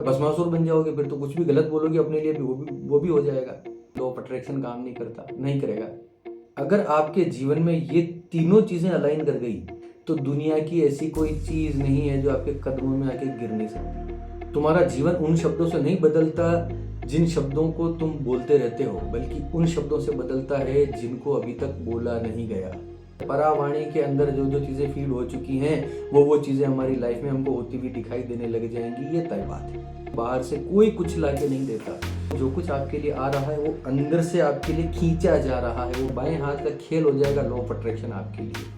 भस्मासुर बन जाओगे, फिर तो कुछ भी गलत बोलोगे अपने लिए भी वो भी हो जाएगा। लॉ ऑफ अट्रैक्शन काम नहीं करता, नहीं करेगा। अगर आपके जीवन में ये तीनों चीजें अलाइन कर गई तो दुनिया की ऐसी कोई चीज नहीं है जो आपके कदमों में आके गिर नहीं सकती। तुम्हारा जीवन उन शब्दों से नहीं बदलता जिन शब्दों को तुम बोलते रहते हो, बल्कि उन शब्दों से बदलता है जिनको अभी तक बोला नहीं गया। परावाणी के अंदर जो जो चीजें फील हो चुकी हैं वो चीजें हमारी लाइफ में हमको होती हुई दिखाई देने लग जाएंगी, ये तय बात है। बाहर से कोई कुछ ला के नहीं देता। जो कुछ आपके लिए आ रहा है वो अंदर से आपके लिए खींचा जा रहा है। वो बाएं हाथ का खेल हो जाएगा लॉ ऑफ अट्रैक्शन आपके लिए।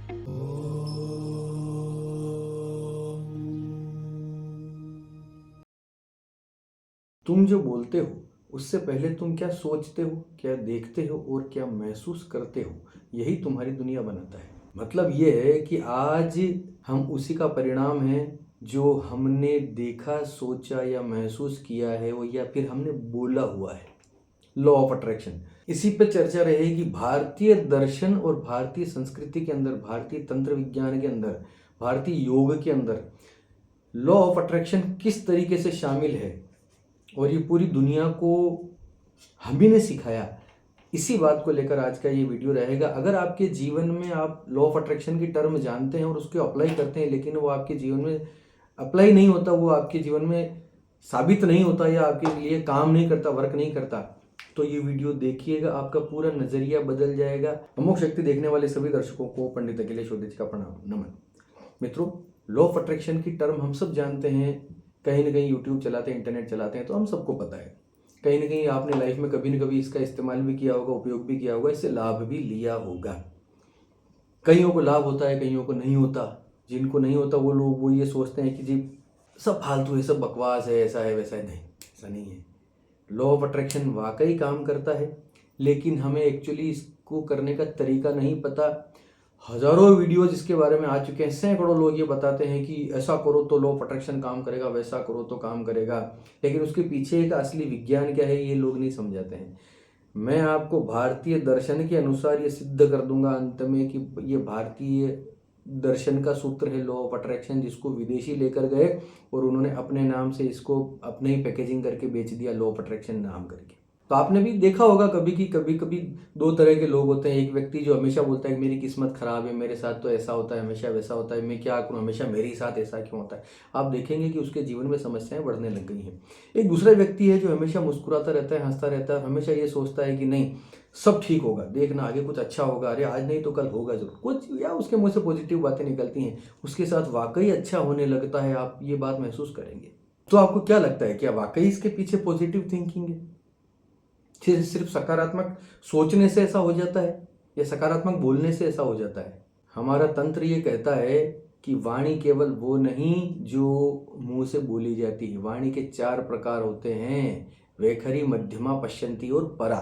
तुम जो बोलते हो उससे पहले तुम क्या सोचते हो, क्या देखते हो और क्या महसूस करते हो, यही तुम्हारी दुनिया बनाता है। मतलब ये है कि आज हम उसी का परिणाम है जो हमने देखा, सोचा या महसूस किया है, वो या फिर हमने बोला हुआ है। लॉ ऑफ अट्रैक्शन, इसी पे चर्चा रहेगी। भारतीय दर्शन और भारतीय संस्कृति के अंदर, भारतीय तंत्र विज्ञान के अंदर, भारतीय योग के अंदर लॉ ऑफ अट्रैक्शन किस तरीके से शामिल है और ये पूरी दुनिया को हम ही ने सिखाया, इसी बात को लेकर आज का ये वीडियो रहेगा। अगर आपके जीवन में आप लॉ ऑफ अट्रैक्शन की टर्म जानते हैं और उसको अप्लाई करते हैं, लेकिन वो आपके जीवन में अप्लाई नहीं होता, वो आपके जीवन में साबित नहीं होता या आपके लिए काम नहीं करता, वर्क नहीं करता, तो ये वीडियो देखिएगा, आपका पूरा नजरिया बदल जाएगा। अमोघ शक्ति देखने वाले सभी दर्शकों को पंडित अखिलेश ओडेची का प्रणाम, नमन। मित्रों, लॉ ऑफ अट्रैक्शन की टर्म हम सब जानते हैं। कहीं ना कहीं यूट्यूब चलाते हैं, इंटरनेट चलाते हैं, तो हम सबको पता है। कहीं ना कहीं आपने लाइफ में कभी ना कभी इसका इस्तेमाल भी किया होगा, उपयोग भी किया होगा, इससे लाभ भी लिया होगा। कईयों को लाभ होता है, कईयों को नहीं होता। जिनको नहीं होता वो लोग वो ये सोचते हैं कि जी सब फालतू है, सब बकवास है, ऐसा है वैसा है। नहीं, ऐसा नहीं है। लॉ ऑफ अट्रैक्शन वाकई काम करता है, लेकिन हमें एक्चुअली इसको करने का तरीका नहीं पता। हजारों वीडियोज इसके बारे में आ चुके हैं। सैकड़ों लोग ये बताते हैं कि ऐसा करो तो लॉ ऑफ अट्रैक्शन काम करेगा, वैसा करो तो काम करेगा, लेकिन उसके पीछे का असली विज्ञान क्या है ये लोग नहीं समझाते हैं। मैं आपको भारतीय दर्शन के अनुसार ये सिद्ध कर दूंगा अंत में कि ये भारतीय दर्शन का सूत्र है लॉ ऑफ अट्रैक्शन, जिसको विदेशी लेकर गए और उन्होंने अपने नाम से इसको अपने ही पैकेजिंग करके बेच दिया, लॉ ऑफ अट्रैक्शन नाम करके। तो आपने भी देखा होगा कभी कि कभी कभी दो तरह के लोग होते हैं। एक व्यक्ति जो हमेशा बोलता है कि मेरी किस्मत खराब है, मेरे साथ तो ऐसा होता है, हमेशा वैसा होता है, मैं क्या करूं, हमेशा मेरे ही साथ ऐसा क्यों होता है। आप देखेंगे कि उसके जीवन में समस्याएं बढ़ने लग गई हैं। एक दूसरा व्यक्ति है जो हमेशा मुस्कुराता रहता है, हंसता रहता है, हमेशा ये सोचता है कि नहीं सब ठीक होगा, देखना आगे कुछ अच्छा होगा, अरे आज नहीं तो कल होगा जरूर कुछ, या उसके मुंह से पॉजिटिव बातें निकलती हैं, उसके साथ वाकई अच्छा होने लगता है। आप ये बात महसूस करेंगे। तो आपको क्या लगता है, क्या वाकई इसके पीछे पॉजिटिव थिंकिंग है? सिर्फ सकारात्मक सोचने से ऐसा हो जाता है या सकारात्मक बोलने से ऐसा हो जाता है? हमारा तंत्र ये कहता है कि वाणी केवल वो नहीं जो मुंह से बोली जाती है। वाणी के 4 प्रकार होते हैं, वैखरी, मध्यमा, पश्चंती और परा।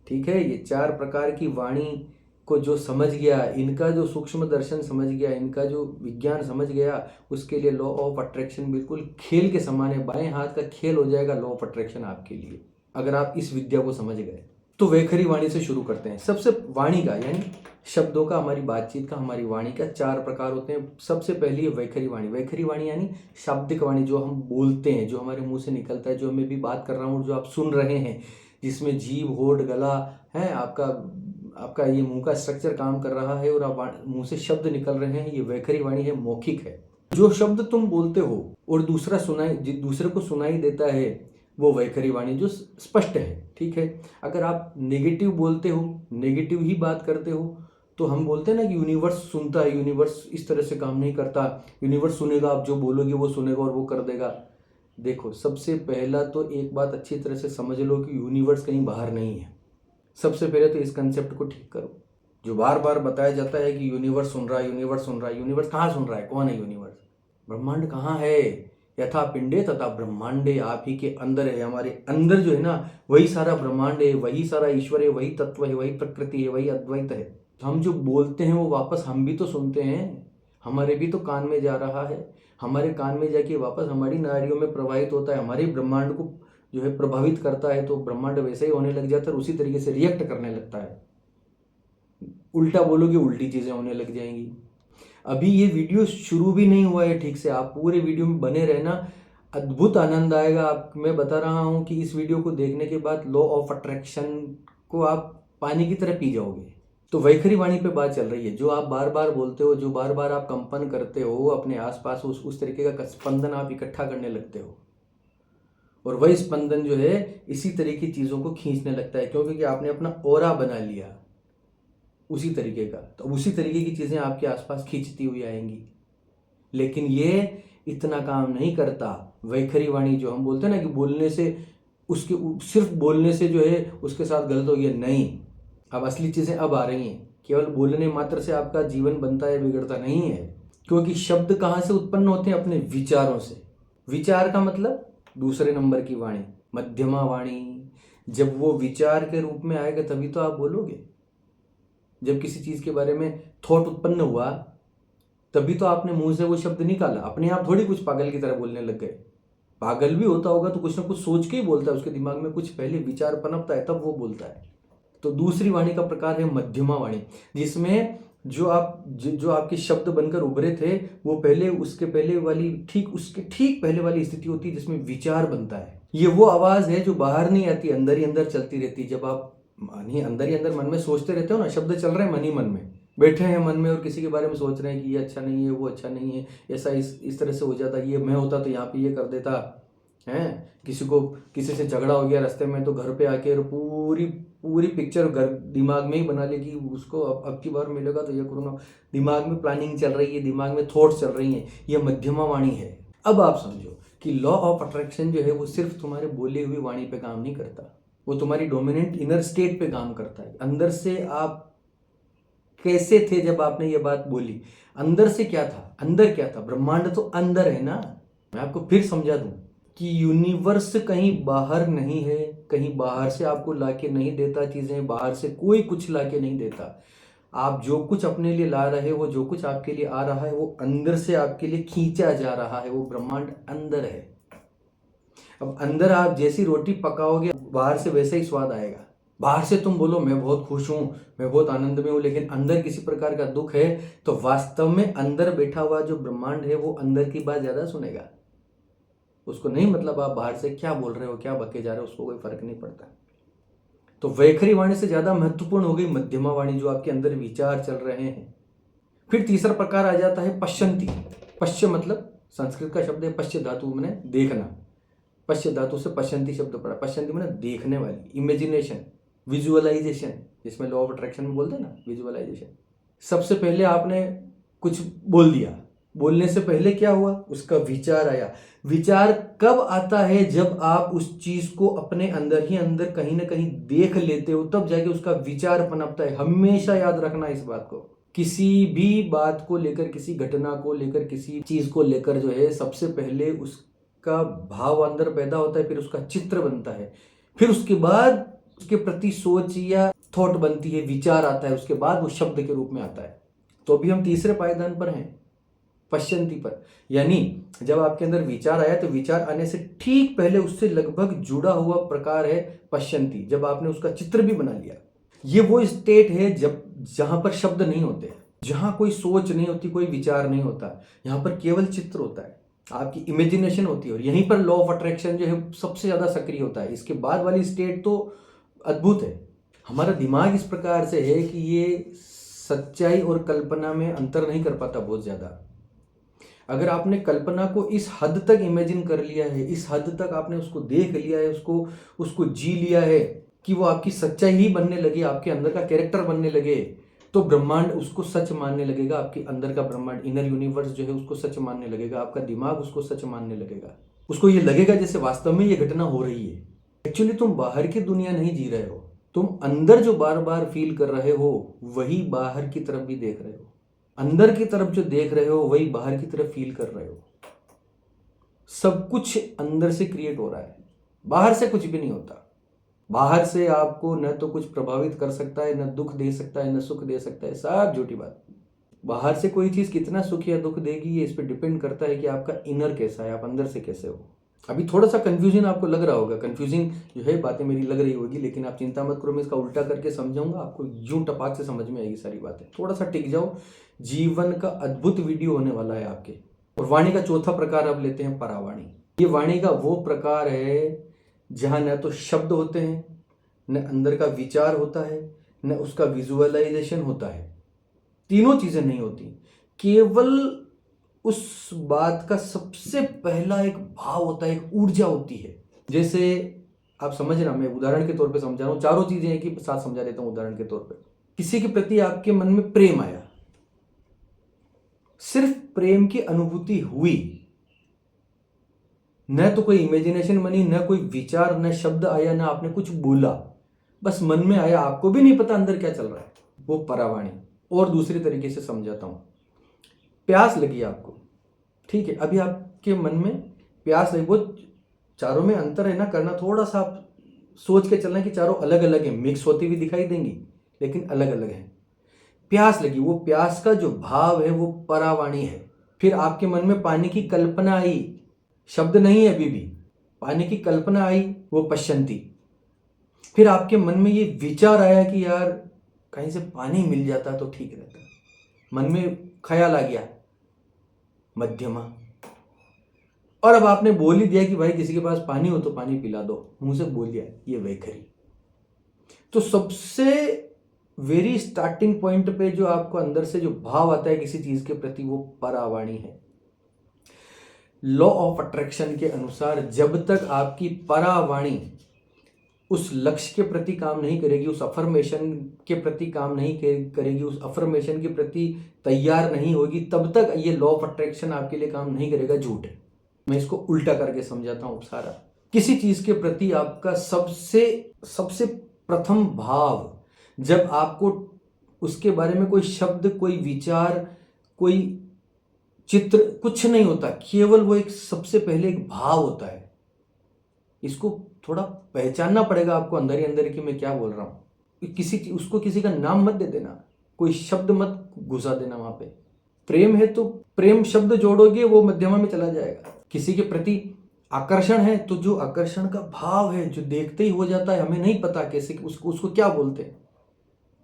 ठीक है, ये 4 प्रकार की वाणी को जो समझ गया, इनका जो सूक्ष्म दर्शन समझ गया, इनका जो विज्ञान समझ गया, उसके लिए लॉ ऑफ अट्रैक्शन बिल्कुल खेल के समान है। बाएं हाथ का खेल हो जाएगा लॉ ऑफ अट्रैक्शन आपके लिए, अगर आप इस विद्या को समझ गए। तो वैखरी वाणी से शुरू करते हैं। सबसे वाणी का यानी शब्दों का, हमारी बातचीत का, हमारी वाणी का 4 प्रकार होते हैं। सबसे पहली है वैखरी वाणी। वैखरी वाणी यानी शाब्दिक वाणी, जो हम बोलते हैं, जो हमारे मुंह से निकलता है, जो मैं भी बात कर रहा हूँ, जो आप सुन रहे हैं, जिसमें जीभ, होठ, गला है, आपका आपका ये मुंह का स्ट्रक्चर काम कर रहा है और आप मुंह से शब्द निकल रहे हैं, ये वैखरी वाणी है, मौखिक है। जो शब्द तुम बोलते हो और दूसरे को सुनाई देता है, वो वैखरी वाणी जो स्पष्ट है। ठीक है, अगर आप नेगेटिव बोलते हो, नेगेटिव ही बात करते हो, तो हम बोलते हैं ना कि यूनिवर्स सुनता है, यूनिवर्स इस तरह से काम नहीं करता, यूनिवर्स सुनेगा, आप जो बोलोगे वो सुनेगा और वो कर देगा। देखो, सबसे पहला तो एक बात अच्छी तरह से समझ लो कि यूनिवर्स कहीं बाहर नहीं है। सबसे पहले तो इस कंसेप्ट को ठीक करो। जो बार बार बताया जाता है कि यूनिवर्स सुन रहा है, यूनिवर्स सुन रहा है, यूनिवर्स कहाँ सुन रहा है? कौन है यूनिवर्स? ब्रह्मांड कहाँ है? यथा पिंडे तथा ब्रह्मांडे, आप ही के अंदर है। हमारे अंदर जो है ना, वही सारा ब्रह्मांड है, वही सारा ईश्वर है, वही तत्व है, वही प्रकृति है, वही अद्वैत है। हम जो बोलते हैं वो वापस हम भी तो सुनते हैं, हमारे भी तो कान में जा रहा है। हमारे कान में जाके वापस हमारी नाड़ियों में प्रवाहित होता है, हमारे ब्रह्मांड को जो है प्रभावित करता है, तो ब्रह्मांड वैसे ही होने लग जाता है, उसी तरीके से रिएक्ट करने लगता है। उल्टा बोलोगे, उल्टी चीजें होने लग जाएंगी। अभी ये वीडियो शुरू भी नहीं हुआ है ठीक से, आप पूरे वीडियो में बने रहना। अद्भुत आनंद आएगा। आप मैं बता रहा हूँ कि इस वीडियो को देखने के बाद लॉ ऑफ अट्रैक्शन को आप पानी की तरह पी जाओगे। तो वैखरी वाणी पे बात चल रही है। जो आप बार बार बोलते हो, जो बार बार आप कंपन करते हो अपने आसपास, उस तरीके का स्पंदन आप इकट्ठा करने लगते हो, और वही स्पंदन जो है इसी तरह की चीज़ों को खींचने लगता है। क्योंकि आपने अपना ऑरा बना लिया उसी तरीके का, तो उसी तरीके की चीज़ें आपके आसपास खींचती हुई आएंगी। लेकिन ये इतना काम नहीं करता। वैखरी वाणी जो हम बोलते हैं ना कि बोलने से उसके सिर्फ बोलने से जो है उसके साथ गलत हो गया, नहीं। अब असली चीज़ें अब आ रही हैं। केवल बोलने मात्र से आपका जीवन बनता है, बिगड़ता नहीं है। क्योंकि शब्द कहाँ से उत्पन्न होते हैं? अपने विचारों से। विचार का मतलब दूसरे नंबर की वाणी, मध्यमा वाणी। जब वो विचार के रूप में आएगा तभी तो आप बोलोगे। जब किसी चीज़ के बारे में थॉट उत्पन्न हुआ तभी तो आपने मुंह से वो शब्द निकाला। अपने आप थोड़ी कुछ पागल की तरह बोलने लग गए। पागल भी होता होगा तो कुछ ना कुछ सोच के ही बोलता है, उसके दिमाग में कुछ पहले विचार पनपता है तब वो बोलता है। तो दूसरी वाणी का प्रकार है मध्यमा वाणी, जिसमें जो आपके शब्द बनकर उभरे थे वो पहले उसके पहले वाली उसके ठीक पहले वाली स्थिति होती है जिसमें विचार बनता है। ये वो आवाज है जो बाहर नहीं आती, अंदर ही अंदर चलती रहती है। जब आप अंदर ही अंदर मन में सोचते रहते हो ना, शब्द चल रहे हैं मन ही मन में, बैठे हैं मन में और किसी के बारे में सोच रहे हैं कि ये अच्छा नहीं है, वो अच्छा नहीं है, ऐसा इस तरह से हो जाता, ये मैं होता तो यहाँ पे ये कर देता है। किसी से झगड़ा हो गया रास्ते में तो घर पे आके पूरी पूरी पिक्चर घर दिमाग में ही बना ले कि उसको अब की बार मिलेगा तो ये करूँगा। दिमाग में प्लानिंग चल रही है, दिमाग में थॉट्स चल रही हैं। ये मध्यमा वाणी है। अब आप समझो कि लॉ ऑफ अट्रैक्शन जो है वो सिर्फ तुम्हारे बोली हुई वाणी पे काम नहीं करता, वो तुम्हारी डोमिनेंट इनर स्टेट पे काम करता है। अंदर से आप कैसे थे जब आपने ये बात बोली? अंदर से क्या था? अंदर क्या था? ब्रह्मांड तो अंदर है ना। मैं आपको फिर समझा दूं कि यूनिवर्स कहीं बाहर नहीं है, कहीं बाहर से आपको लाके नहीं देता चीजें, बाहर से कोई कुछ लाके नहीं देता। आप जो कुछ अपने लिए ला रहे हो, जो कुछ आपके लिए आ रहा है वो अंदर से आपके लिए खींचा जा रहा है। वो ब्रह्मांड अंदर है। अब अंदर आप जैसी रोटी पकाओगे बाहर से वैसा ही स्वाद आएगा। बाहर से तुम बोलो मैं बहुत खुश हूं, मैं बहुत आनंद में हूं, लेकिन अंदर किसी प्रकार का दुख है तो वास्तव में अंदर बैठा हुआ जो ब्रह्मांड है वो अंदर की बात ज्यादा सुनेगा। उसको नहीं मतलब आप बाहर से क्या बोल रहे हो, क्या बके जा रहे हो, उसको कोई फर्क नहीं पड़ता। तो वैखरी वाणी से ज्यादा महत्वपूर्ण हो गई मध्यमा वाणी, जो आपके अंदर विचार चल रहे हैं। फिर तीसरा प्रकार आ जाता है पश्यंती। पश्य मतलब संस्कृत का शब्द है पश्य धातु मैंने देखना। पश्य धातु से पश्यंती शब्द पड़ा। पश्यंती मैंने देखने वाली, इमेजिनेशन, विजुअलाइजेशन, जिसमें लॉ ऑफ अट्रैक्शन में बोलते हैं ना, विजुअलाइजेशन। सबसे पहले आपने कुछ बोल दिया, बोलने से पहले क्या हुआ? उसका विचार आया। विचार कब आता है? जब आप उस चीज को अपने अंदर ही अंदर कहीं ना कहीं देख लेते हो, तब जाके उसका विचार पनपता है। हमेशा याद रखना इस बात को। किसी भी बात को लेकर, किसी घटना को लेकर, किसी चीज को लेकर जो है सबसे पहले उसका भाव अंदर पैदा होता है, फिर उसका चित्र बनता है, फिर उसके बाद उसके प्रति सोच या थॉट बनती है, विचार आता है, उसके बाद वो शब्द के रूप में आता है। तो अभी हम तीसरे पायदान पर हैं, पश्यंती पर। यानी जब आपके अंदर विचार आया तो विचार आने से ठीक पहले उससे लगभग जुड़ा हुआ प्रकार है पश्यंती, जब आपने उसका चित्र भी बना लिया। ये वो स्टेट है जहां पर शब्द नहीं होते, जहां कोई सोच नहीं होती, कोई विचार नहीं होता, यहां पर केवल चित्र होता है, आपकी इमेजिनेशन होती है। और यहीं पर लॉ ऑफ अट्रैक्शन जो है सबसे ज्यादा सक्रिय होता है। इसके बाद वाली स्टेट तो अद्भुत है। हमारा दिमाग इस प्रकार से है कि ये सच्चाई और कल्पना में अंतर नहीं कर पाता बहुत ज्यादा। अगर आपने कल्पना को इस हद तक इमेजिन कर लिया है, इस हद तक आपने उसको देख लिया है, उसको जी लिया है कि वो आपकी सच्चाई ही बनने लगे, आपके अंदर का कैरेक्टर बनने लगे, तो ब्रह्मांड उसको सच मानने लगेगा। आपके अंदर का ब्रह्मांड, इनर यूनिवर्स जो है उसको सच मानने लगेगा। आपका दिमाग उसको सच मानने लगेगा। उसको ये लगेगा जैसे वास्तव में ये घटना हो रही है। एक्चुअली तुम बाहर की दुनिया नहीं जी रहे हो, तुम अंदर जो बार बार फील कर रहे हो वही बाहर की तरफ भी देख रहे हो। अंदर की तरफ जो देख रहे हो वही बाहर की तरफ फील कर रहे हो। सब कुछ अंदर से क्रिएट हो रहा है, बाहर से कुछ भी नहीं होता। बाहर से आपको न तो कुछ प्रभावित कर सकता है, न दुख दे सकता है, न सुख दे सकता है। सब झूठी बात। बाहर से कोई चीज कितना सुख या दुख देगी ये इस पर डिपेंड करता है कि आपका इनर कैसा है, आप अंदर से कैसे हो। अभी थोड़ा सा कंफ्यूजन आपको लग रहा होगा, कंफ्यूजिंग जो है बातें मेरी लग रही होगी, लेकिन आप चिंता मत करो, मैं इसका उल्टा करके समझाऊंगा, आपको यूं टपाक से समझ में आएगी सारी बातें। थोड़ा सा टिक जाओ, जीवन का अद्भुत वीडियो होने वाला है आपके। और वाणी का चौथा प्रकार अब लेते हैं परावाणी। ये वाणी का वो प्रकार है जहाँ न तो शब्द होते हैं, न अंदर का विचार होता है, न उसका विजुअलाइजेशन होता है। तीनों चीजें नहीं होती, केवल उस बात का सबसे पहला एक भाव होता है, एक ऊर्जा होती है। जैसे आप समझना, मैं उदाहरण के तौर पे समझा रहा हूँ, चारों चीजें एक ही साथ समझा देता हूँ। उदाहरण के तौर पे किसी के प्रति आपके मन में प्रेम आया, सिर्फ प्रेम की अनुभूति हुई, न तो कोई इमेजिनेशन बनी, न कोई विचार, न शब्द आया, न आपने कुछ बोला, बस मन में आया, आपको भी नहीं पता अंदर क्या चल रहा है, वो परावाणी। और दूसरी तरीके से समझाता हूं, प्यास लगी आपको, ठीक है, अभी आपके मन में प्यास लगी, वो चारों में अंतर है ना, करना थोड़ा सा आप सोच के चलना कि चारों अलग अलग है, मिक्स होती हुई दिखाई देंगी लेकिन अलग अलग है। प्यास लगी, वो प्यास का जो भाव है वो परावाणी है। फिर आपके मन में पानी की कल्पना आई, शब्द नहीं है अभी भी, पानी की कल्पना आई, वो पश्यंती। फिर आपके मन में ये विचार आया कि यार कहीं से पानी मिल जाता तो ठीक रहता, मन में ख्याल आ गया, मध्यमा। और अब आपने बोल ही दिया कि भाई किसी के पास पानी हो तो पानी पिला दो, मुंह से बोल दिया, ये वैखरी। तो सबसे वेरी स्टार्टिंग पॉइंट पे जो आपको अंदर से जो भाव आता है किसी चीज के प्रति, वो परावाणी है। लॉ ऑफ अट्रैक्शन के अनुसार जब तक आपकी परावाणी उस लक्ष्य के प्रति काम नहीं करेगी, उस अफर्मेशन के प्रति काम नहीं करेगी, उस अफर्मेशन के प्रति तैयार नहीं होगी, तब तक ये लॉ ऑफ अट्रैक्शन आपके लिए काम नहीं करेगा। झूठ है। मैं इसको उल्टा करके समझाता हूं सारा। किसी चीज के प्रति आपका सबसे सबसे प्रथम भाव, जब आपको उसके बारे में कोई शब्द, कोई विचार, कोई चित्र कुछ नहीं होता, केवल वो एक सबसे पहले एक भाव होता है। इसको थोड़ा पहचानना पड़ेगा आपको अंदर ही अंदर कि मैं क्या बोल रहा हूं। उसको किसी का नाम मत दे देना, कोई शब्द मत घुसा देना वहां पे। प्रेम है तो प्रेम शब्द जोड़ोगे, वो मध्यमा में चला जाएगा। किसी के प्रति आकर्षण है तो जो आकर्षण का भाव है, जो देखते ही हो जाता है, हमें नहीं पता कैसे उसको क्या बोलते हैं,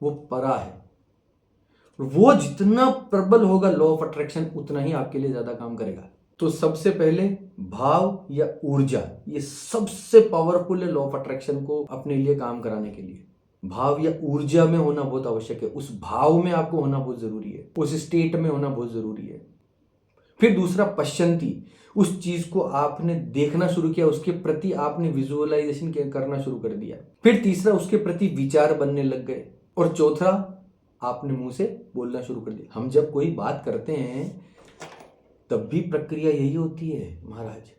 वो परा है। वो जितना प्रबल होगा लॉ ऑफ अट्रैक्शन, उतना ही आपके लिए ज्यादा काम करेगा। तो सबसे पहले भाव या ऊर्जा, ये सबसे पावरफुल है लॉ ऑफ अट्रैक्शन को अपने लिए काम कराने के लिए। भाव या ऊर्जा में होना बहुत आवश्यक है, उस भाव में आपको होना बहुत जरूरी है, उस स्टेट में होना बहुत जरूरी है। फिर दूसरा पश्यंती, उस चीज को आपने देखना शुरू किया, उसके प्रति आपने विजुअलाइजेशन करना शुरू कर दिया। फिर तीसरा, उसके प्रति विचार बनने लग गए। और चौथा, आपने मुंह से बोलना शुरू कर दिया। हम जब कोई बात करते हैं तब भी प्रक्रिया यही होती है महाराज।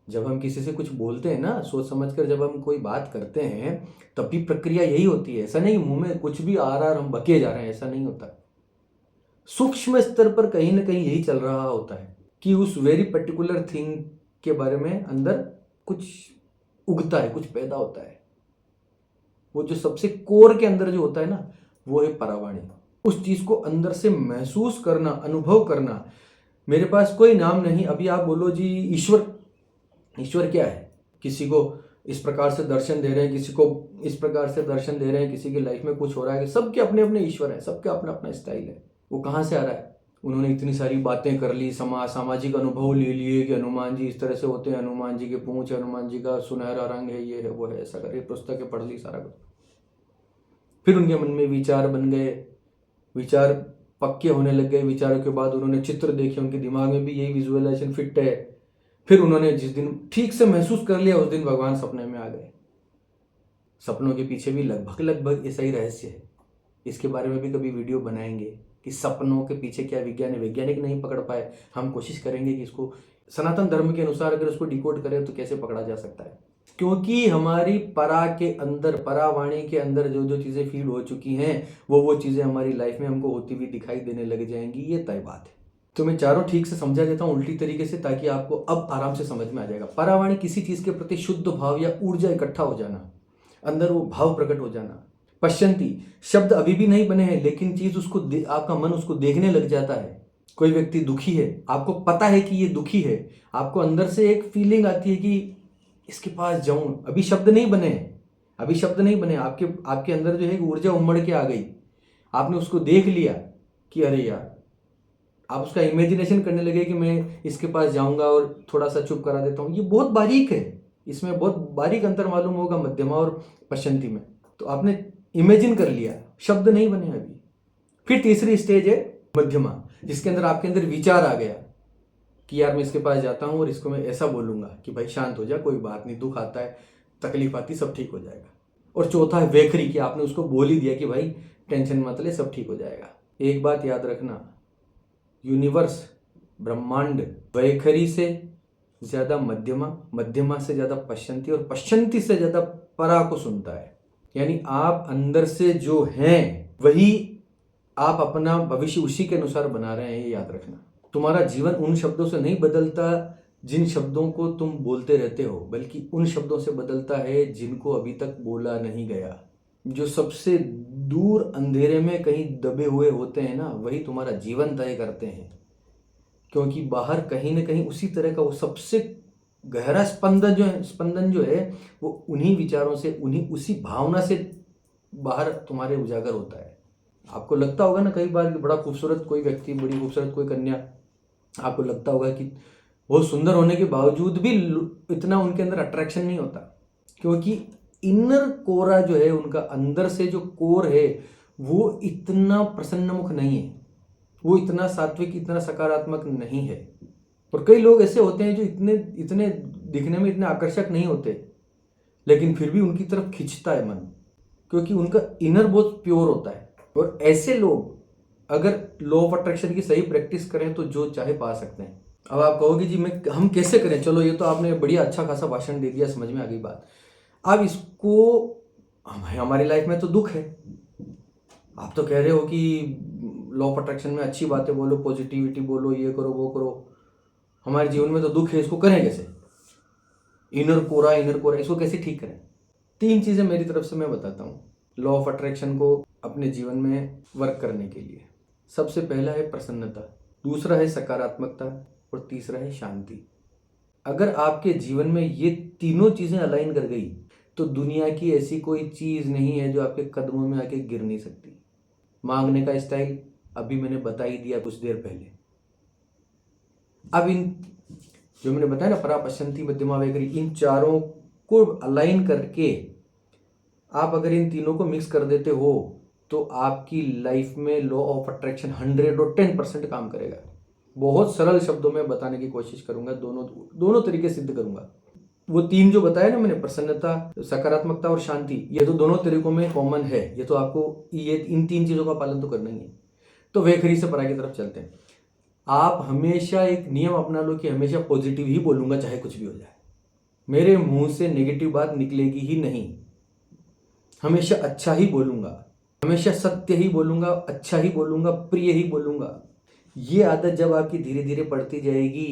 जब हम किसी से कुछ बोलते हैं ना, सोच समझकर जब हम कोई बात करते हैं, तब भी प्रक्रिया यही होती है। ऐसा नहीं मुंह में कुछ भी आ रहा है और हम बके जा रहे हैं, ऐसा नहीं होता। सूक्ष्म स्तर पर कहीं ना कहीं यही चल रहा होता है कि उस वेरी पर्टिकुलर थिंग के बारे में अंदर कुछ उगता है, कुछ पैदा होता है। वो जो सबसे कोर के अंदर जो होता है ना, वो है परावाणी। उस चीज को अंदर से महसूस करना, अनुभव करना। मेरे पास कोई नाम नहीं, अभी आप बोलो जी ईश्वर, ईश्वर क्या है? किसी को इस प्रकार से दर्शन दे रहे हैं, किसी को इस प्रकार से दर्शन दे रहे हैं, किसी की लाइफ में कुछ हो रहा है, सबके अपने अपने ईश्वर है, सबका अपना अपना स्टाइल है। वो कहाँ से आ रहा है? उन्होंने इतनी सारी बातें कर ली, सामाजिक अनुभव ले लिए कि हनुमान जी इस तरह से होते हैं, हनुमान जी के पूंछ, हनुमान जी का सुनहरा रंग है, ये है, वो है, ऐसा करके पुस्तकें पढ़ ली, सारा कुछ। फिर उनके मन में विचार बन गए, विचार पक्के होने लग गए। विचारों के बाद उन्होंने चित्र देखे, उनके दिमाग में भी यही विजुअलाइजेशन फिट है। फिर उन्होंने जिस दिन ठीक से महसूस कर लिया, उस दिन भगवान सपने में आ गए। सपनों के पीछे भी लगभग लगभग ऐसा ही रहस्य है। इसके बारे में भी कभी वीडियो बनाएंगे कि सपनों के पीछे क्या विज्ञान है। वैज्ञानिक नहीं पकड़ पाए, हम कोशिश करेंगे कि इसको सनातन धर्म के अनुसार अगर उसको डिकोड करें तो कैसे पकड़ा जा सकता है। क्योंकि हमारी परा के अंदर, परावाणी के अंदर जो जो चीजें फीड हो चुकी हैं, वो चीजें हमारी लाइफ में हमको होती हुई दिखाई देने लग जाएंगी, ये तय बात है। तो मैं चारों ठीक से समझा देता हूँ उल्टी तरीके से, ताकि आपको अब आराम से समझ में आ जाएगा। परावाणी किसी चीज के प्रति शुद्ध भाव या ऊर्जा इकट्ठा हो जाना, अंदर वो भाव प्रकट हो जाना। पश्यंती, शब्द अभी भी नहीं बने हैं लेकिन चीज उसको आपका मन उसको देखने लग जाता है। कोई व्यक्ति दुखी है, आपको पता है कि ये दुखी है, आपको अंदर से एक फीलिंग आती है कि इसके पास जाऊं। अभी शब्द नहीं बने, अभी शब्द नहीं बने, आपके अंदर जो है ऊर्जा उमड़ के आ गई। आपने उसको देख लिया कि अरे यार आप उसका इमेजिनेशन करने लगे कि मैं इसके पास जाऊंगा और थोड़ा सा चुप करा देता हूँ, ये बहुत बारीक है, इसमें बहुत बारीक अंतर मालूम होगा मध्यमा और पश्चंती में। तो आपने इमेजिन कर लिया, शब्द नहीं बने अभी। फिर तीसरी स्टेज है मध्यमा, जिसके अंदर आपके अंदर विचार आ गया कि यार मैं इसके पास जाता हूँ और इसको मैं ऐसा बोलूंगा कि भाई शांत हो जा, कोई बात नहीं, दुख आता है, तकलीफ आती, सब ठीक हो जाएगा। और चौथा है वैखरी, कि आपने उसको बोल ही दिया कि भाई टेंशन मत ले, सब ठीक हो जाएगा। एक बात याद रखना, यूनिवर्स, ब्रह्मांड वैखरी से ज्यादा मध्यमा, मध्यमा से ज्यादा पश्चंती और पश्चंती से ज्यादा परा को सुनता है। यानी आप अंदर से जो हैं वही आप अपना भविष्य उसी के अनुसार बना रहे हैं, ये याद रखना। तुम्हारा जीवन उन शब्दों से नहीं बदलता जिन शब्दों को तुम बोलते रहते हो, बल्कि उन शब्दों से बदलता है जिनको अभी तक बोला नहीं गया। जो सबसे दूर अंधेरे में कहीं दबे हुए होते हैं ना, वही तुम्हारा जीवन तय करते हैं। क्योंकि बाहर कहीं ना कहीं उसी तरह का वो सबसे गहरा स्पंदन जो है वो उन्हीं विचारों से, उसी भावना से बाहर तुम्हारे उजागर होता है। आपको लगता होगा ना कई बार कि बड़ा खूबसूरत कोई व्यक्ति, बड़ी खूबसूरत कोई कन्या, आपको लगता होगा कि बहुत सुंदर होने के बावजूद भी इतना उनके अंदर अट्रैक्शन नहीं होता, क्योंकि इनर कोरा जो है उनका, अंदर से जो कोर है वो इतना प्रसन्नमुख नहीं है, वो इतना सात्विक, इतना सकारात्मक नहीं है। और कई लोग ऐसे होते हैं जो इतने इतने दिखने में इतने आकर्षक नहीं होते, लेकिन फिर भी उनकी तरफ खिंचता है मन, क्योंकि उनका इनर बहुत प्योर होता है। और ऐसे लोग अगर लॉ ऑफ अट्रैक्शन की सही प्रैक्टिस करें तो जो चाहे पा सकते हैं। अब आप कहोगे जी हम कैसे करें? चलो ये तो आपने बढ़िया अच्छा खासा भाषण दे दिया, समझ में आ गई बात। अब इसको हमारी लाइफ में तो दुख है, आप तो कह रहे हो कि लॉ ऑफ अट्रैक्शन में अच्छी बातें बोलो, पॉजिटिविटी बोलो, ये करो वो करो, हमारे जीवन में तो दुख है, इसको करें कैसे? इनर कोरा इसको कैसे ठीक करें? 3 चीजें मेरी तरफ से मैं बताता हूँ लॉ ऑफ अट्रैक्शन को अपने जीवन में वर्क करने के लिए। सबसे पहला है प्रसन्नता, दूसरा है सकारात्मकता और तीसरा है शांति। अगर आपके जीवन में ये तीनों चीजें अलाइन कर गई तो दुनिया की ऐसी कोई चीज नहीं है जो आपके कदमों में आके गिर नहीं सकती। मांगने का स्टाइल अभी मैंने बता ही दिया कुछ देर पहले। अब इन जो मैंने बताया ना, परा, पश्चंती, मध्यमा, वैखरी, इन चारों को अलाइन करके आप अगर इन तीनों को मिक्स कर देते हो तो आपकी लाइफ में लॉ ऑफ अट्रैक्शन 110% काम करेगा। बहुत सरल शब्दों में बताने की कोशिश करूंगा, दोनों तरीके सिद्ध करूंगा। वो 3 जो बताया ना मैंने, प्रसन्नता, सकारात्मकता और शांति, ये तो दोनों तरीकों में कॉमन है। ये तो आपको ये इन 3 चीजों का पालन तो करना ही है। तो वैखरी से परा की तरफ चलते हैं। आप हमेशा एक नियम अपना लो कि हमेशा पॉजिटिव ही बोलूंगा, चाहे कुछ भी हो जाए। मेरे मुंह से नेगेटिव बात निकलेगी ही नहीं, हमेशा अच्छा ही बोलूंगा, हमेशा सत्य ही बोलूंगा, अच्छा ही बोलूंगा, प्रिय ही बोलूंगा। ये आदत जब आपकी धीरे धीरे बढ़ती जाएगी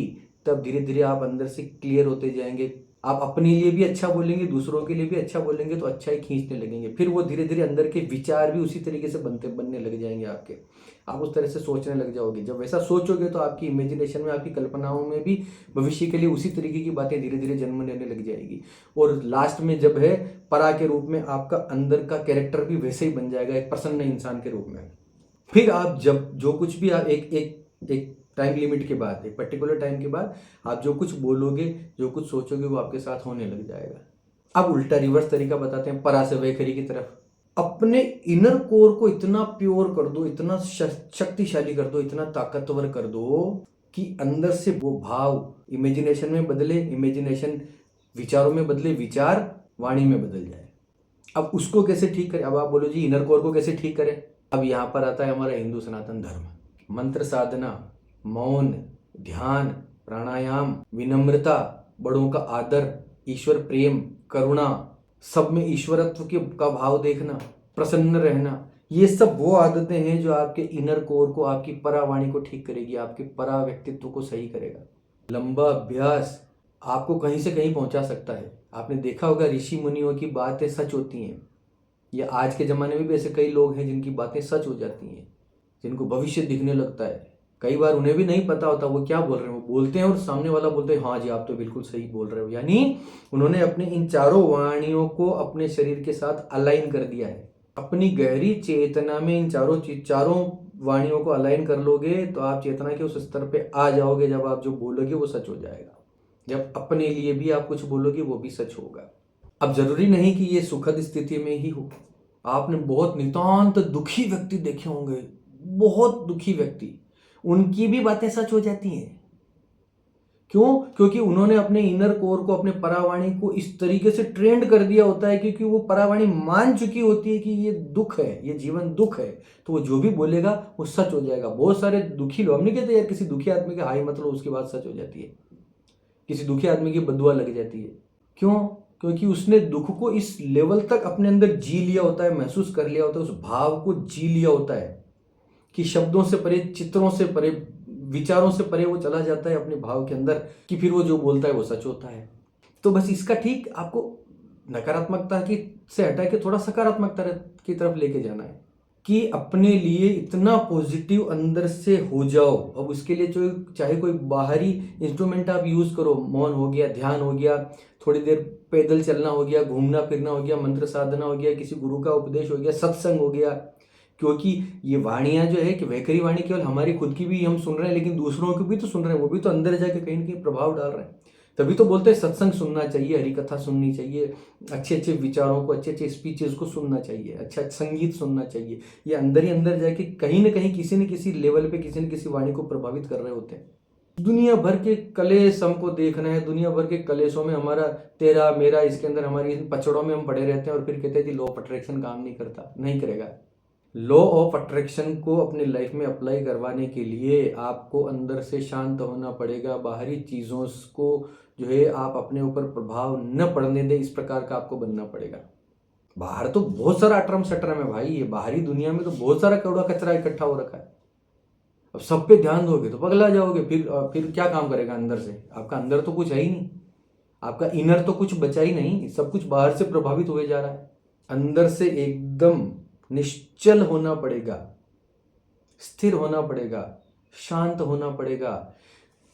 तब धीरे धीरे आप अंदर से क्लियर होते जाएंगे। आप अपने लिए भी अच्छा बोलेंगे, दूसरों के लिए भी अच्छा बोलेंगे तो अच्छा ही खींचने लगेंगे। फिर वो धीरे धीरे अंदर के विचार भी उसी तरीके से बनने लग जाएंगे आपके। आप उस तरह से सोचने लग जाओगे। जब वैसा सोचोगे तो आपकी इमेजिनेशन में, आपकी कल्पनाओं में भी भविष्य के लिए उसी तरीके की बातें धीरे धीरे जन्म लेने लग जाएगी। और लास्ट में जब है परा के रूप में, आपका अंदर का कैरेक्टर भी वैसे ही बन जाएगा, एक प्रसन्न इंसान के रूप में। फिर आप जब जो कुछ भी आप एक टाइम लिमिट के बाद, एक पर्टिकुलर टाइम के बाद आप जो कुछ बोलोगे, जो कुछ सोचोगे, वो आपके साथ होने लग जाएगा। अब उल्टा रिवर्स तरीका बताते हैं, परा से वैखरी की तरफ। अपने इनर कोर को इतना प्योर कर दो, इतना शक्तिशाली कर दो, इतना ताकतवर कर दो कि अंदर से वो भाव इमेजिनेशन में बदले, इमेजिनेशन विचारों में बदले, विचार वाणी में बदल जाए। अब उसको कैसे ठीक करें? अब आप बोलो जी इनर कोर को कैसे ठीक करें? अब यहां पर आता है हमारा हिंदू सनातन धर्म। मंत्र साधना, मौन, ध्यान, प्राणायाम, विनम्रता, बड़ों का आदर, ईश्वर प्रेम, करुणा, सब में ईश्वरत्व का भाव देखना, प्रसन्न रहना, ये सब वो आदतें हैं जो आपके इनर कोर को, आपकी परावाणी को ठीक करेगी, आपके परा व्यक्तित्व को सही करेगा। लंबा अभ्यास आपको कहीं से कहीं पहुंचा सकता है। आपने देखा होगा ऋषि मुनियों की बातें सच होती हैं, या आज के जमाने में भी ऐसे कई लोग हैं जिनकी बातें सच हो जाती हैं, जिनको भविष्य दिखने लगता है। कई बार उन्हें भी नहीं पता होता वो क्या बोल रहे हैं, वो बोलते हैं और सामने वाला बोलते हैं हाँ जी आप तो बिल्कुल सही बोल रहे हो। यानी उन्होंने अपने इन चारों वाणियों को अपने शरीर के साथ अलाइन कर दिया है। अपनी गहरी चेतना में इन चारों वाणियों को अलाइन कर लोगे तो आप चेतना के उस स्तर पे आ जाओगे, जब आप जो बोलोगे वो सच हो जाएगा। जब अपने लिए भी आप कुछ बोलोगे वो भी सच होगा। अब जरूरी नहीं कि ये सुखद स्थिति में ही हो। आपने बहुत नितांत दुखी व्यक्ति देखे होंगे, बहुत दुखी व्यक्ति, उनकी भी बातें सच हो जाती हैं। क्यों? क्योंकि उन्होंने अपने इनर कोर को, अपने परावाणी को इस तरीके से ट्रेंड कर दिया होता है, क्योंकि वो परावाणी मान चुकी होती है कि ये दुख है, ये जीवन दुख है, तो वो जो भी बोलेगा वो सच हो जाएगा। बहुत सारे दुखी लोग, हम नहीं कहते यार किसी दुखी आदमी के हाई मतलब उसकी बात सच हो जाती है, किसी दुखी आदमी की बदुआ लग जाती है। क्यों? क्योंकि उसने दुख को इस लेवल तक अपने अंदर जी लिया होता है, महसूस कर लिया होता है, उस भाव को जी लिया होता है कि शब्दों से परे, चित्रों से परे, विचारों से परे वो चला जाता है अपने भाव के अंदर, कि फिर वो जो बोलता है वो सच होता है। तो बस इसका ठीक आपको नकारात्मकता की से हटा के थोड़ा सकारात्मकता की तरफ लेके जाना है, कि अपने लिए इतना पॉजिटिव अंदर से हो जाओ। अब उसके लिए जो चाहे कोई बाहरी इंस्ट्रूमेंट आप यूज करो, मौन हो गया, ध्यान हो गया, थोड़ी देर पैदल चलना हो गया, घूमना फिरना हो गया, मंत्र साधना हो गया, किसी गुरु का उपदेश हो गया, सत्संग हो गया। क्योंकि ये वाणियां जो है कि वैखरी वाणी केवल हमारी खुद की भी हम सुन रहे हैं, लेकिन दूसरों की भी तो सुन रहे हैं, वो भी तो अंदर जाके कहीं ना कहीं प्रभाव डाल रहे हैं। तभी तो बोलते हैं सत्संग सुनना चाहिए, हरी कथा सुननी चाहिए, अच्छे अच्छे विचारों को, अच्छे अच्छे स्पीचेस को सुनना चाहिए, अच्छा संगीत सुनना चाहिए। ये अंदर ही अंदर जाके कहीं ना कहीं किसी न किसी लेवल पे किसी न किसी वाणी को प्रभावित कर रहे होते हैं। दुनिया भर के कलेश हमको देखना है, दुनिया भर के कलेशों में हमारा तेरा मेरा, इसके अंदर हमारी इन पचड़ों में हम पड़े रहते हैं, और फिर कहते हैं कि लॉ ऑफ अट्रैक्शन काम नहीं करता। नहीं करेगा। लॉ ऑफ अट्रैक्शन को अपने लाइफ में अप्लाई करवाने के लिए आपको अंदर से शांत होना पड़ेगा। बाहरी चीज़ों को जो है आप अपने ऊपर प्रभाव न पड़ने दें, इस प्रकार का आपको बनना पड़ेगा। बाहर तो बहुत सारा अटरम सटरम है भाई, ये बाहरी दुनिया में तो बहुत सारा कूड़ा कचरा इकट्ठा हो रखा है। अब सब पे ध्यान दोगे तो पगला जाओगे, फिर क्या काम करेगा अंदर से? आपका अंदर तो कुछ है ही नहीं, आपका इनर तो कुछ बचा ही नहीं, सब कुछ बाहर से प्रभावित हुए जा रहा है। अंदर से एकदम निश्चल होना पड़ेगा, स्थिर होना पड़ेगा, शांत होना पड़ेगा।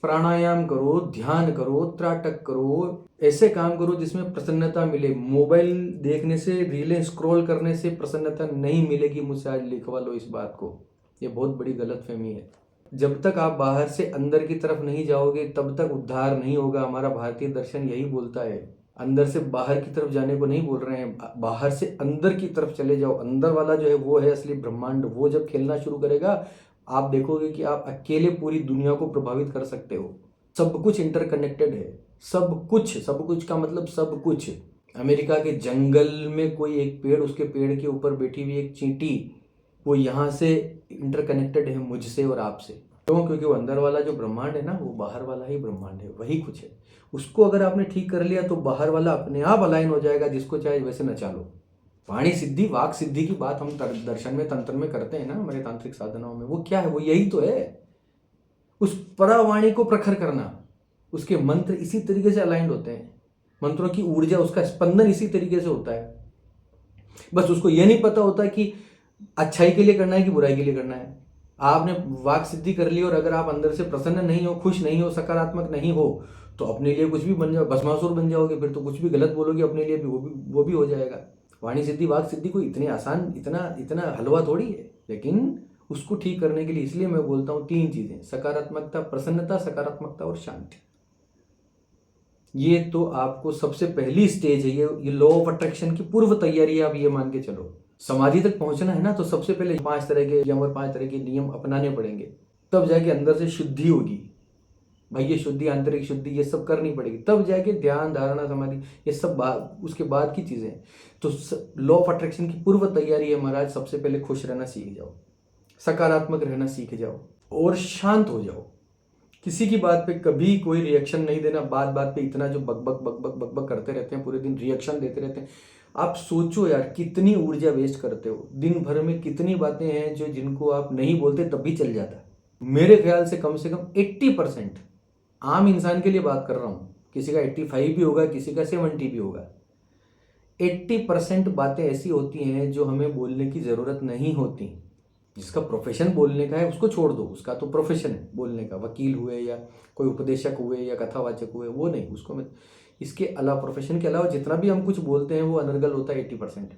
प्राणायाम करो, ध्यान करो, त्राटक करो, ऐसे काम करो जिसमें प्रसन्नता मिले। मोबाइल देखने से, रीलें स्क्रॉल करने से प्रसन्नता नहीं मिलेगी, मुझसे आज लिखवा लो इस बात को। ये बहुत बड़ी गलतफहमी है। जब तक आप बाहर से अंदर की तरफ नहीं जाओगे तब तक उद्धार नहीं होगा। हमारा भारतीय दर्शन यही बोलता है, अंदर से बाहर की तरफ जाने को नहीं बोल रहे हैं, बाहर से अंदर की तरफ चले जाओ। अंदर वाला जो है वो है असली ब्रह्मांड। वो जब खेलना शुरू करेगा आप देखोगे कि आप अकेले पूरी दुनिया को प्रभावित कर सकते हो। सब कुछ इंटरकनेक्टेड है, सब कुछ, सब कुछ का मतलब सब कुछ। अमेरिका के जंगल में कोई एक पेड़, उसके पेड़ के ऊपर बैठी हुई एक चींटी, वो यहाँ से इंटरकनेक्टेड है मुझसे और आपसे। क्यों? क्योंकि वो अंदर वाला जो ब्रह्मांड है ना, वो बाहर वाला ही ब्रह्मांड है, वही कुछ है। उसको अगर आपने ठीक कर लिया तो बाहर वाला अपने आप अलाइन हो जाएगा, जिसको चाहे वैसे नचा लो। वाणी सिद्धि, वाक सिद्धि की बात हम दर्शन में, तंत्र में करते हैं ना, हमारे तांत्रिक साधनाओं में। वो क्या है? वो यही तो है, उस परावाणी को प्रखर करना। उसके मंत्र इसी तरीके से अलाइंड होते हैं, मंत्रों की ऊर्जा, उसका स्पंदन इसी तरीके से होता है। बस उसको यह नहीं पता होता कि अच्छाई के लिए करना है कि बुराई के लिए करना है। आपने वाक सिद्धि कर ली और अगर आप अंदर से प्रसन्न नहीं हो, खुश नहीं हो, सकारात्मक नहीं हो, तो अपने लिए कुछ भी बन जाओ, भस्मासुर बन जाओगे। फिर तो कुछ भी गलत बोलोगे अपने लिए भी, वो भी हो जाएगा। वाणी सिद्धि, वाक सिद्धि कोई इतनी आसान, इतना इतना हलवा थोड़ी है। लेकिन उसको ठीक करने के लिए, इसलिए मैं बोलता हूँ 3 चीजें: सकारात्मकता, प्रसन्नता, सकारात्मकता और शांति। ये तो आपको सबसे पहली स्टेज है, ये लॉ ऑफ अट्रैक्शन की पूर्व तैयारी है। आप ये मान के चलो, समाधि तक पहुंचना है ना, तो सबसे पहले 5 तरह के यम और 5 तरह के नियम अपनाने पड़ेंगे, तब जाके अंदर से शुद्धि होगी। भाई ये शुद्धि, आंतरिक शुद्धि, ये सब करनी पड़ेगी, तब जाके ध्यान, धारणा, समाधि, ये सब उसके बाद की चीजें। तो लॉ ऑफ अट्रैक्शन की पूर्व तैयारी है महाराज, सबसे पहले खुश रहना सीख जाओ, सकारात्मक रहना सीख जाओ और शांत हो जाओ। किसी की बात पे कभी कोई रिएक्शन नहीं देना। बात बात पे इतना जो बकबक बकबक बकबक करते रहते हैं, पूरे दिन रिएक्शन देते रहते हैं। आप सोचो यार, कितनी ऊर्जा वेस्ट करते हो दिन भर में। कितनी बातें हैं जो जिनको आप नहीं बोलते तब भी चल जाता है। मेरे ख्याल से कम 80% आम इंसान के लिए बात कर रहा हूं, किसी का 85 भी होगा, किसी का 70 भी होगा। 80% बातें ऐसी होती हैं जो हमें बोलने की जरूरत नहीं होती। जिसका प्रोफेशन बोलने का है उसको छोड़ दो, उसका तो प्रोफेशन है बोलने का, वकील हुए या कोई उपदेशक हुए या कथावाचक हुए, वो नहीं, उसको मैं। इसके अलावा, प्रोफेशन के अलावा जितना भी हम कुछ बोलते हैं वो अनर्गल होता है। 80%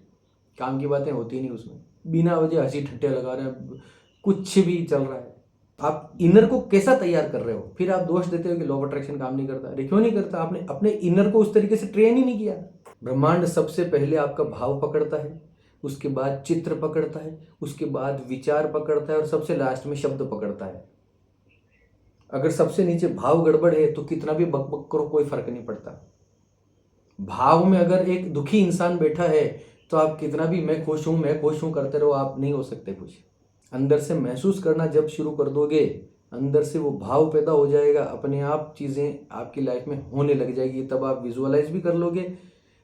काम की बातें होती नहीं उसमें, बिना वजह हंसी ठट्टे लगा रहे हैं, कुछ भी चल रहा है, आप इनर को कैसा तैयार कर रहे हो? फिर आप दोष देते हो कि लॉ ऑफ अट्रैक्शन काम नहीं करता। अरे क्यों नहीं करता? आपने अपने इनर को उस तरीके से ट्रेन ही नहीं किया। ब्रह्मांड सबसे पहले आपका भाव पकड़ता है, उसके बाद चित्र पकड़ता है, उसके बाद विचार पकड़ता है और सबसे लास्ट में शब्द पकड़ता है। अगर सबसे नीचे भाव गड़बड़ है तो कितना भी बकबक करो कोई फर्क नहीं पड़ता। भाव में अगर एक दुखी इंसान बैठा है तो आप कितना भी मैं खुश हूं करते रहो, आप नहीं हो सकते खुश। अंदर से महसूस करना जब शुरू कर दोगे, अंदर से वो भाव पैदा हो जाएगा, अपने आप चीज़ें आपकी लाइफ में होने लग जाएगी। तब आप विजुअलाइज भी कर लोगे,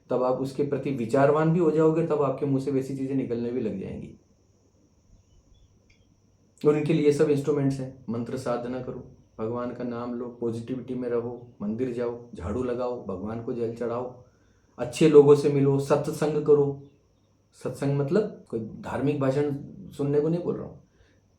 तब आप उसके प्रति विचारवान भी हो जाओगे, तब आपके मुंह से वैसी चीज़ें निकलने भी लग जाएंगी। और इनके लिए सब इंस्ट्रूमेंट्स हैं। मंत्र साधना करो, भगवान का नाम लो, पॉजिटिविटी में रहो, मंदिर जाओ, झाड़ू लगाओ, भगवान को जल चढ़ाओ, अच्छे लोगों से मिलो, सत्संग करो। सत्संग मतलब कोई धार्मिक भाषण सुनने को नहीं बोल रहा हूँ।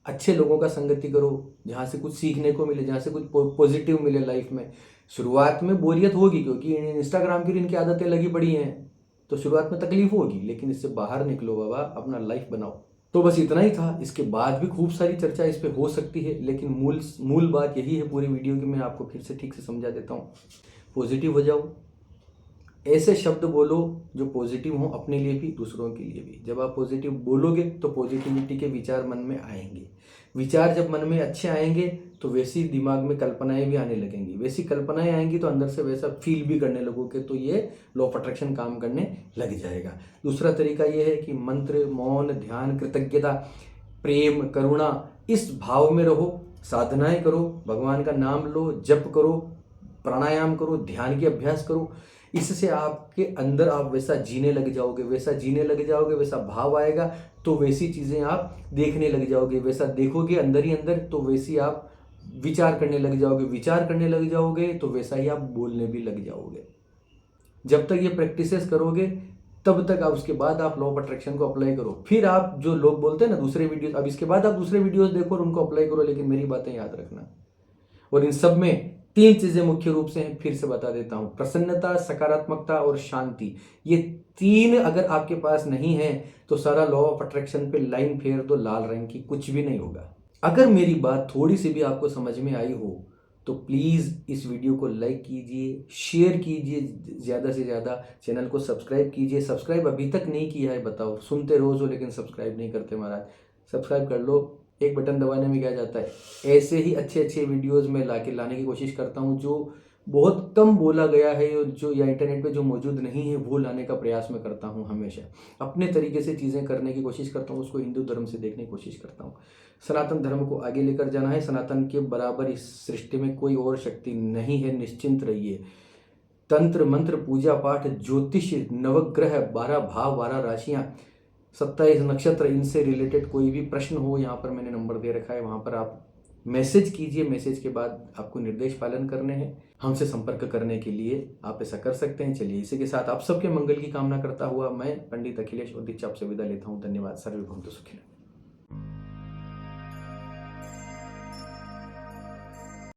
अच्छे लोगों का संगति करो, जहाँ से कुछ सीखने को मिले, जहाँ से कुछ पॉजिटिव मिले लाइफ में। शुरुआत में बोरियत होगी क्योंकि इंस्टाग्राम की इनकी आदतें लगी पड़ी हैं, तो शुरुआत में तकलीफ होगी, लेकिन इससे बाहर निकलो बाबा, अपना लाइफ बनाओ। तो बस इतना ही था। इसके बाद भी खूब सारी चर्चा इस पर हो सकती है, लेकिन मूल बात यही है पूरी वीडियो की, मैं आपको फिर से ठीक से समझा देता हूँ। पॉजिटिव हो जाओ, ऐसे शब्द बोलो जो पॉजिटिव हो, अपने लिए भी दूसरों के लिए भी। जब आप पॉजिटिव बोलोगे तो पॉजिटिविटी के विचार मन में आएंगे। विचार जब मन में अच्छे आएंगे तो वैसी दिमाग में कल्पनाएं भी आने लगेंगी, वैसी कल्पनाएं आएंगी तो अंदर से वैसा फील भी करने लगोगे, तो ये लॉ ऑफ अट्रैक्शन काम करने लग जाएगा। दूसरा तरीका ये है कि मंत्र, मौन, ध्यान, कृतज्ञता, प्रेम, करुणा, इस भाव में रहो, साधनाएं करो, भगवान का नाम लो, जप करो, प्राणायाम करो, ध्यान के अभ्यास करो। इससे आपके अंदर आप वैसा जीने लग जाओगे, वैसा भाव आएगा तो वैसी चीज़ें आप देखने लग जाओगे, वैसा देखोगे अंदर ही अंदर तो वैसी आप विचार करने लग जाओगे तो वैसा ही आप बोलने भी लग जाओगे। जब तक ये प्रैक्टिसेस करोगे तब तक आप, उसके बाद आप लॉ ऑफ अट्रैक्शन को अप्लाई करो। फिर आप जो लोग बोलते हैं ना दूसरे वीडियोस, अब इसके बाद आप दूसरे वीडियोस देखो और उनको अप्लाई करो, लेकिन मेरी बातें याद रखना। और इन सब में 3 चीजें मुख्य रूप से हैं, फिर से बता देता हूं। प्रसन्नता, सकारात्मकता और शांति। ये 3 अगर आपके पास नहीं है तो सारा लॉ ऑफ अट्रैक्शन पे लाइन फेर दो लाल रंग की, कुछ भी नहीं होगा। अगर मेरी बात थोड़ी सी भी आपको समझ में आई हो तो प्लीज़ इस वीडियो को लाइक कीजिए, शेयर कीजिए ज़्यादा से ज़्यादा, चैनल को सब्सक्राइब कीजिए। सब्सक्राइब अभी तक नहीं किया है, बताओ, सुनते रोज हो लेकिन सब्सक्राइब नहीं करते महाराज। सब्सक्राइब कर लो, एक बटन दबाने में क्या जाता है। ऐसे ही अच्छे अच्छे वीडियोस में लाने की कोशिश करता हूँ, जो बहुत कम बोला गया है, जो या इंटरनेट पे जो मौजूद नहीं है, वो लाने का प्रयास मैं करता हूँ। हमेशा अपने तरीके से चीज़ें करने की कोशिश करता हूँ, उसको हिंदू धर्म से देखने की कोशिश करता हूँ। सनातन धर्म को आगे लेकर जाना है, सनातन के बराबर इस सृष्टि में कोई और शक्ति नहीं है, निश्चिंत रहिए। तंत्र मंत्र, पूजा पाठ, ज्योतिष, नवग्रह, 12 भाव, 12 राशियाँ, 27 नक्षत्र, इनसे रिलेटेड कोई भी प्रश्न हो, यहाँ पर मैंने नंबर दे रखा है, वहाँ पर आप मैसेज कीजिए। मैसेज के बाद आपको निर्देश पालन करने हैं। हमसे संपर्क करने के लिए आप ऐसा कर सकते हैं। चलिए, इसी के साथ आप सबके मंगल की कामना करता हुआ मैं पंडित अखिलेश और दीक्षा आपसे विदा लेता हूँ। धन्यवाद। सर्वे भवन्तु सुखिनः।